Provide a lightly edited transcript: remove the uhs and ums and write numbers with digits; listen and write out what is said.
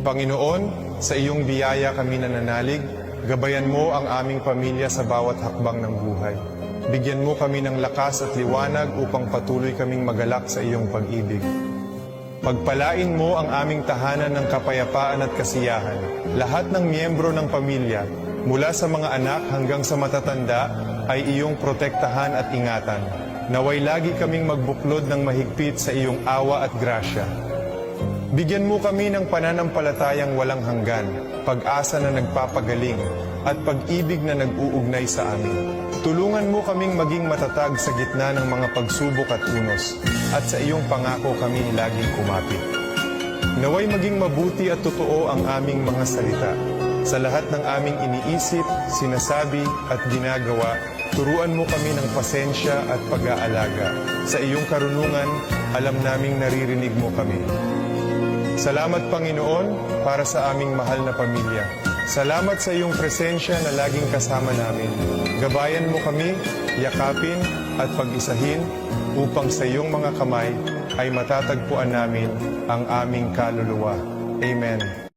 Panginoon, sa iyong biyaya kami nananalig, gabayan mo ang aming pamilya sa bawat hakbang ng buhay. Bigyan mo kami ng lakas at liwanag upang patuloy kaming magalak sa iyong pag-ibig. Pagpalain mo ang aming tahanan ng kapayapaan at kasiyahan. Lahat ng miyembro ng pamilya, mula sa mga anak hanggang sa matatanda, ay iyong protektahan at ingatan. Naway lagi kaming magbuklod ng mahigpit sa iyong awa at grasya. Bigyan mo kami ng pananampalatayang walang hanggan, pag-asa na nagpapagaling, at pag-ibig na nag-uugnay sa amin. Tulungan mo kaming maging matatag sa gitna ng mga pagsubok at unos, at sa iyong pangako kami laging kumapit. Naway maging mabuti at totoo ang aming mga salita. Sa lahat ng aming iniisip, sinasabi at ginagawa, turuan mo kami ng pasensya at pag-aalaga. Sa iyong karunungan, alam naming naririnig mo kami. Salamat, Panginoon, para sa aming mahal na pamilya. Salamat sa iyong presensya na laging kasama namin. Gabayan mo kami, yakapin at pag-isahin upang sa iyong mga kamay ay matatagpuan namin ang aming kaluluwa. Amen.